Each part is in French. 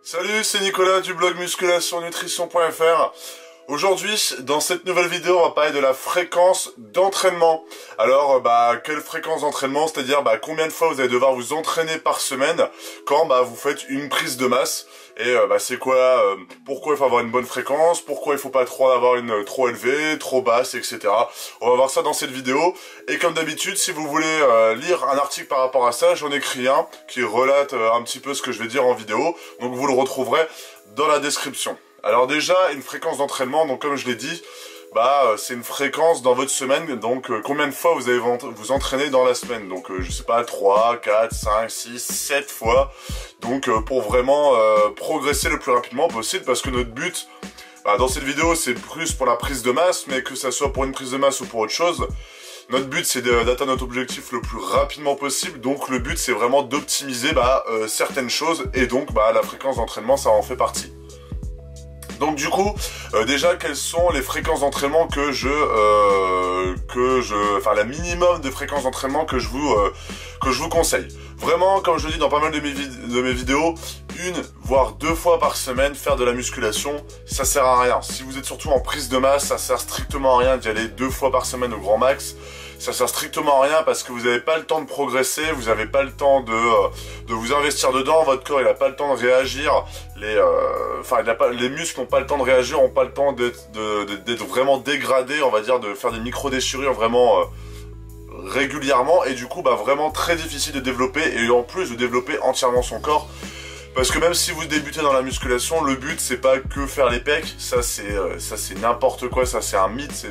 Salut, c'est Nicolas du blog musculationnutrition.fr. Aujourd'hui, dans cette nouvelle vidéo, on va parler de la fréquence d'entraînement. Alors, quelle fréquence d'entraînement? C'est-à-dire, combien de fois vous allez devoir vous entraîner par semaine quand vous faites une prise de masse. Et c'est quoi, pourquoi il faut avoir une bonne fréquence, pourquoi il faut pas trop avoir une trop élevée, trop basse, etc. On va voir ça dans cette vidéo. Et comme d'habitude, si vous voulez lire un article par rapport à ça, j'en ai écrit un qui relate un petit peu ce que je vais dire en vidéo. Donc vous le retrouverez dans la description. Alors déjà, une fréquence d'entraînement, donc comme je l'ai dit, c'est une fréquence dans votre semaine, donc combien de fois vous allez vous entraîner dans la semaine, donc je sais pas, 3, 4, 5, 6, 7 fois, donc pour vraiment progresser le plus rapidement possible, parce que notre but, dans cette vidéo, c'est plus pour la prise de masse, mais que ça soit pour une prise de masse ou pour autre chose, notre but c'est d'atteindre notre objectif le plus rapidement possible, donc le but c'est vraiment d'optimiser certaines choses, et donc la fréquence d'entraînement ça en fait partie. Donc du coup, déjà quelles sont les fréquences d'entraînement la minimum de fréquences d'entraînement que je vous conseille. Vraiment, comme je le dis dans pas mal de mes vidéos, une voire 2 fois par semaine faire de la musculation, ça sert à rien. Si vous êtes surtout en prise de masse, ça sert strictement à rien d'y aller 2 fois par semaine au grand max. Ça sert strictement à rien parce que vous n'avez pas le temps de progresser, vous n'avez pas le temps de vous investir dedans, votre corps il n'a pas le temps de réagir, les muscles n'ont pas le temps de réagir, n'ont pas le temps d'être vraiment dégradés, on va dire, de faire des micro-déchirures vraiment régulièrement, et du coup vraiment très difficile de développer, et en plus de développer entièrement son corps. Parce que même si vous débutez dans la musculation, le but c'est pas que faire les pecs, ça c'est n'importe quoi, ça c'est un mythe, c'est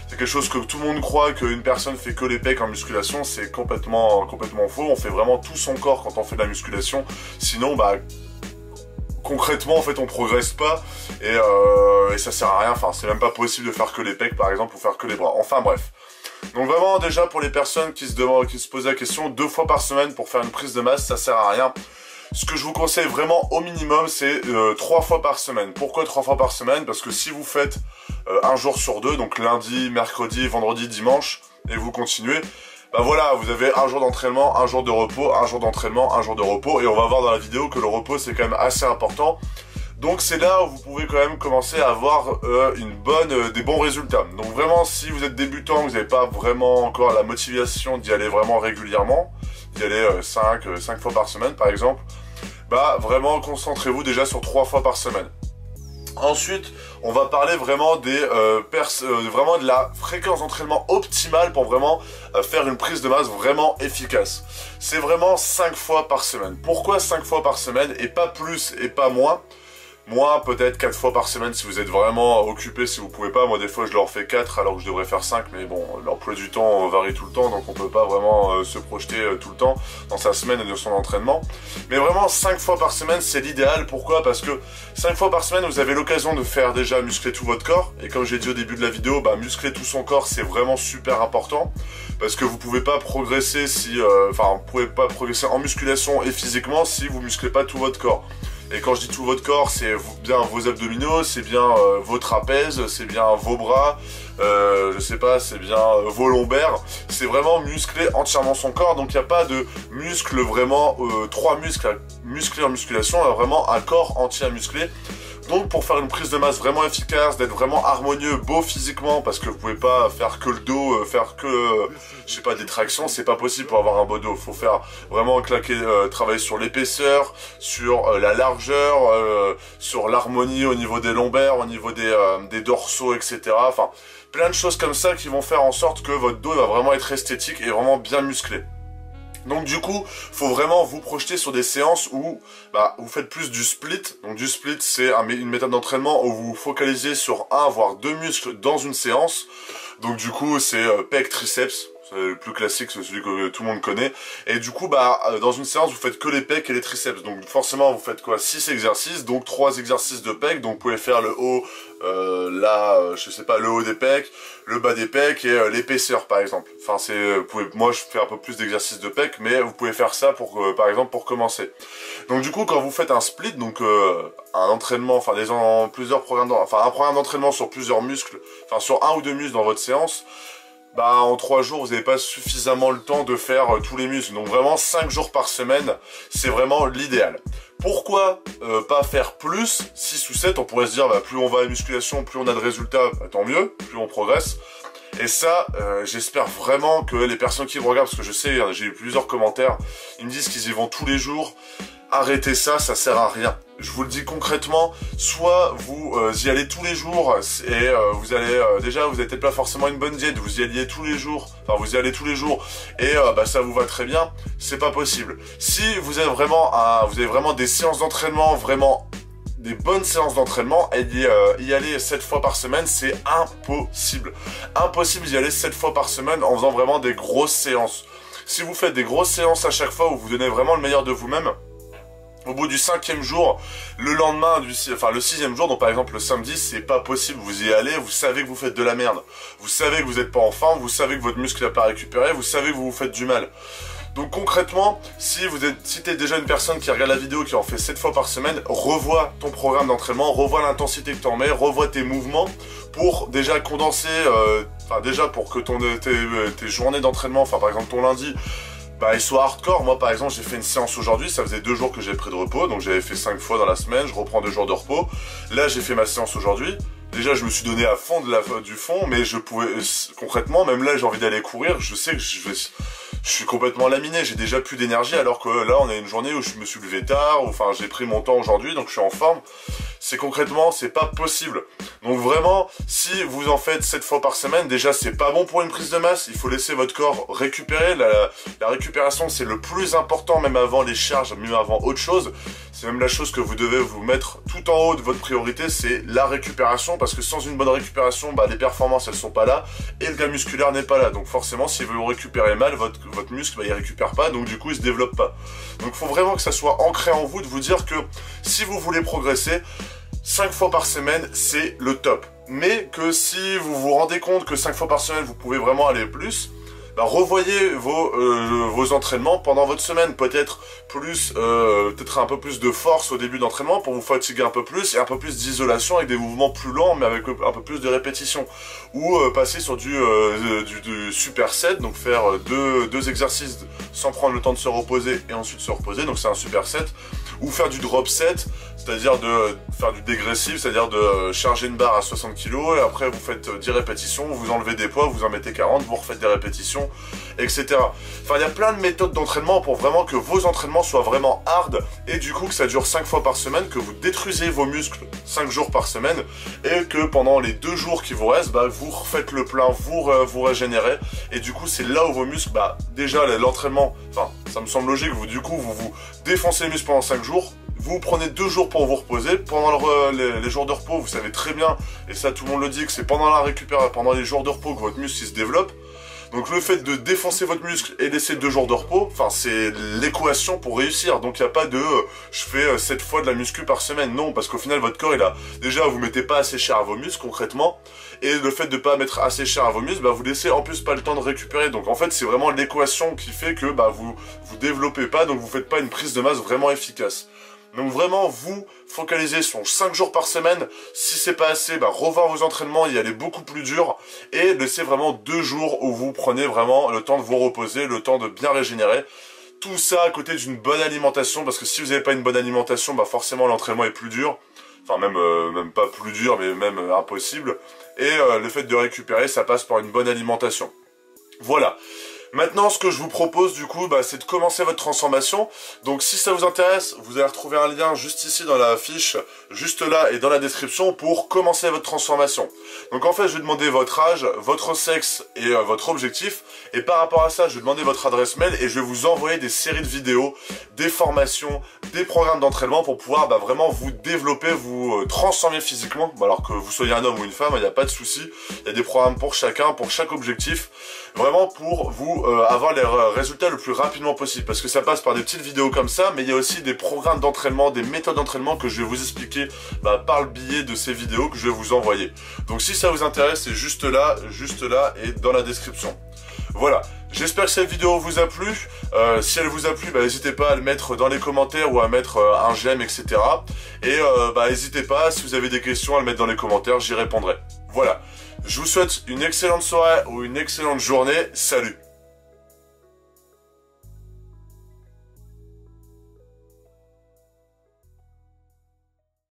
quelque chose que tout le monde croit qu'une personne fait que les pecs en musculation, c'est complètement faux. On fait vraiment tout son corps quand on fait de la musculation, sinon concrètement en fait on progresse pas, et ça sert à rien, enfin c'est même pas possible de faire que les pecs par exemple ou faire que les bras, enfin bref. Donc vraiment déjà pour les personnes qui se posent la question, 2 fois par semaine pour faire une prise de masse, ça sert à rien. Ce que je vous conseille vraiment au minimum, c'est 3 fois par semaine. Pourquoi 3 fois par semaine? Parce que si vous faites un jour sur 2, donc lundi, mercredi, vendredi, dimanche, et vous continuez, voilà, vous avez un jour d'entraînement, un jour de repos, un jour d'entraînement, un jour de repos, et on va voir dans la vidéo que le repos c'est quand même assez important. Donc c'est là où vous pouvez quand même commencer à avoir des bons résultats. Donc vraiment, si vous êtes débutant, vous n'avez pas vraiment encore la motivation d'y aller vraiment régulièrement, d'y aller 5 fois par semaine par exemple, vraiment concentrez-vous déjà sur 3 fois par semaine. Ensuite, on va parler vraiment vraiment de la fréquence d'entraînement optimale pour vraiment faire une prise de masse vraiment efficace. C'est vraiment 5 fois par semaine. Pourquoi 5 fois par semaine et pas plus et pas moins? Moi, peut-être 4 fois par semaine si vous êtes vraiment occupé, si vous pouvez pas. Moi, des fois, je leur fais 4 alors que je devrais faire 5. Mais bon, l'emploi du temps varie tout le temps, donc on peut pas vraiment se projeter tout le temps dans sa semaine et de son entraînement. Mais vraiment, 5 fois par semaine, c'est l'idéal. Pourquoi? Parce que 5 fois par semaine, vous avez l'occasion de faire déjà muscler tout votre corps. Et comme j'ai dit au début de la vidéo, muscler tout son corps, c'est vraiment super important. Parce que vous pouvez pas progresser vous pouvez pas progresser en musculation et physiquement si vous musclez pas tout votre corps. Et quand je dis tout votre corps, c'est bien vos abdominaux, c'est bien vos trapèzes, c'est bien vos bras, je sais pas, c'est bien vos lombaires. C'est vraiment muscler entièrement son corps. Donc il n'y a pas de muscles vraiment, 3 muscles à muscler en musculation, il y a vraiment un corps entier à muscler. Donc pour faire une prise de masse vraiment efficace, d'être vraiment harmonieux, beau physiquement, parce que vous pouvez pas faire que le dos, faire que, je sais pas, des tractions, c'est pas possible pour avoir un beau dos. Faut faire vraiment travailler sur l'épaisseur, sur la largeur, sur l'harmonie au niveau des lombaires, au niveau des dorsaux, etc. Enfin, plein de choses comme ça qui vont faire en sorte que votre dos va vraiment être esthétique et vraiment bien musclé. Donc du coup, faut vraiment vous projeter sur des séances où vous faites plus du split. Donc du split, c'est une méthode d'entraînement où vous vous focalisez sur 1 voire 2 muscles dans une séance. Donc du coup, c'est pec, triceps. C'est le plus classique, c'est celui que tout le monde connaît. Et du coup, dans une séance, vous faites que les pecs et les triceps. Donc forcément, vous faites quoi? 6 exercices, donc 3 exercices de pecs. Donc vous pouvez faire le haut, je sais pas, le haut des pecs, le bas des pecs et l'épaisseur par exemple. Enfin, moi je fais un peu plus d'exercices de pecs, mais vous pouvez faire ça par exemple pour commencer. Donc du coup, quand vous faites un split, donc un entraînement, un programme d'entraînement sur plusieurs muscles, sur 1 ou 2 muscles dans votre séance, bah en 3 jours vous n'avez pas suffisamment le temps de faire tous les muscles. Donc vraiment 5 jours par semaine, c'est vraiment l'idéal. Pourquoi pas faire plus, 6 ou 7? On pourrait se dire bah, plus on va à la musculation, plus on a de résultats, bah, tant mieux, plus on progresse. Et ça, j'espère vraiment que les personnes qui me regardent, parce que je sais, j'ai eu plusieurs commentaires, ils me disent qu'ils y vont tous les jours. Arrêtez ça, ça sert à rien. Je vous le dis concrètement, soit vous y allez tous les jours et vous allez déjà vous n'avez peut-être pas forcément une bonne diète, vous y alliez tous les jours, enfin vous y allez tous les jours et bah, ça vous va très bien, c'est pas possible. Si vous avez vraiment des séances d'entraînement, vraiment des bonnes séances d'entraînement, et y aller 7 fois par semaine, c'est impossible. Impossible d'y aller 7 fois par semaine en faisant vraiment des grosses séances. Si vous faites des grosses séances à chaque fois où vous donnez vraiment le meilleur de vous-même, au bout du 5e jour, le lendemain, le 6e jour, donc par exemple le samedi, c'est pas possible, vous y allez, vous savez que vous faites de la merde. Vous savez que vous n'êtes pas en forme, vous savez que votre muscle n'a pas récupéré, vous savez que vous vous faites du mal. Donc concrètement, si t'es déjà une personne qui regarde la vidéo, qui en fait 7 fois par semaine, revois ton programme d'entraînement, revois l'intensité que tu en mets, revois tes mouvements pour déjà condenser, déjà pour que tes journées d'entraînement, par exemple ton lundi, bah, il soit hardcore. Moi par exemple j'ai fait une séance aujourd'hui, ça faisait 2 jours que j'avais pris de repos, donc j'avais fait 5 fois dans la semaine, je reprends 2 jours de repos. Là j'ai fait ma séance aujourd'hui, déjà je me suis donné à fond du fond, mais je pouvais, concrètement, même là j'ai envie d'aller courir, je sais que je suis complètement laminé, j'ai déjà plus d'énergie, alors que là on a une journée où je me suis levé tard, enfin j'ai pris mon temps aujourd'hui, donc je suis en forme. C'est concrètement, c'est pas possible. Donc vraiment, si vous en faites 7 fois par semaine, déjà c'est pas bon pour une prise de masse, il faut laisser votre corps récupérer. La récupération c'est le plus important, même avant les charges, même avant autre chose. C'est même la chose que vous devez vous mettre tout en haut de votre priorité, c'est la récupération, parce que sans une bonne récupération, bah, les performances elles sont pas là, et le gain musculaire n'est pas là. Donc forcément, si vous récupérez mal, votre muscle, bah, il récupère pas, donc du coup il se développe pas. Donc il faut vraiment que ça soit ancré en vous, de vous dire que si vous voulez progresser, 5 fois par semaine, c'est le top. Mais que si vous vous rendez compte que 5 fois par semaine, vous pouvez vraiment aller plus, bah, revoyez vos entraînements pendant votre semaine. Peut-être un peu plus de force au début d'entraînement pour vous fatiguer un peu plus, et un peu plus d'isolation avec des mouvements plus lents mais avec un peu plus de répétition. Ou passer sur du superset, donc faire deux exercices sans prendre le temps de se reposer et ensuite se reposer, donc c'est un superset. Ou faire du drop set, c'est-à-dire de faire du dégressif, c'est-à-dire de charger une barre à 60 kg et après vous faites 10 répétitions, vous enlevez des poids, vous en mettez 40, vous refaites des répétitions, etc. Enfin, il y a plein de méthodes d'entraînement pour vraiment que vos entraînements soient vraiment hard et du coup que ça dure 5 fois par semaine, que vous détruisez vos muscles 5 jours par semaine et que pendant les 2 jours qui vous restent, bah, vous refaites le plein, vous régénérez et du coup c'est là où vos muscles, bah déjà l'entraînement, enfin ça me semble logique, vous défoncez les muscles pendant 5 jours, vous prenez 2 jours pour vous reposer. Pendant les jours de repos, vous savez très bien, et ça tout le monde le dit, que c'est pendant la récupération, pendant les jours de repos que votre muscle il se développe. Donc le fait de défoncer votre muscle et laisser 2 jours de repos, enfin c'est l'équation pour réussir. Donc il n'y a pas de je fais 7 fois de la muscu par semaine, non, parce qu'au final votre corps il a déjà, vous mettez pas assez cher à vos muscles concrètement, et le fait de pas mettre assez cher à vos muscles, bah vous laissez en plus pas le temps de récupérer. Donc en fait c'est vraiment l'équation qui fait que bah vous développez pas, donc vous faites pas une prise de masse vraiment efficace. Donc vraiment, vous focalisez sur 5 jours par semaine. Si c'est pas assez, bah, revoir vos entraînements, y aller beaucoup plus dur. Et laissez vraiment 2 jours où vous prenez vraiment le temps de vous reposer, le temps de bien régénérer. Tout ça à côté d'une bonne alimentation, parce que si vous n'avez pas une bonne alimentation, bah forcément l'entraînement est plus dur. Enfin même pas plus dur, mais même impossible. Et le fait de récupérer, ça passe par une bonne alimentation. Voilà. Maintenant, ce que je vous propose du coup, bah, c'est de commencer votre transformation. Donc si ça vous intéresse, vous allez retrouver un lien juste ici dans la fiche, juste là et dans la description pour commencer votre transformation. Donc en fait, je vais demander votre âge, votre sexe et votre objectif. Et par rapport à ça, je vais demander votre adresse mail et je vais vous envoyer des séries de vidéos, des formations, des programmes d'entraînement pour pouvoir bah, vraiment vous développer, vous transformer physiquement. Alors que vous soyez un homme ou une femme, il n'y a pas de souci. Il y a des programmes pour chacun, pour chaque objectif. Vraiment pour vous avoir les résultats le plus rapidement possible. Parce que ça passe par des petites vidéos comme ça, mais il y a aussi des programmes d'entraînement, des méthodes d'entraînement que je vais vous expliquer bah, par le biais de ces vidéos que je vais vous envoyer. Donc si ça vous intéresse, c'est juste là et dans la description. Voilà, j'espère que cette vidéo vous a plu. Si elle vous a plu, bah, n'hésitez pas à le mettre dans les commentaires ou à mettre un j'aime, etc. Et bah, n'hésitez pas, si vous avez des questions, à le mettre dans les commentaires, j'y répondrai. Voilà. Je vous souhaite une excellente soirée ou une excellente journée. Salut!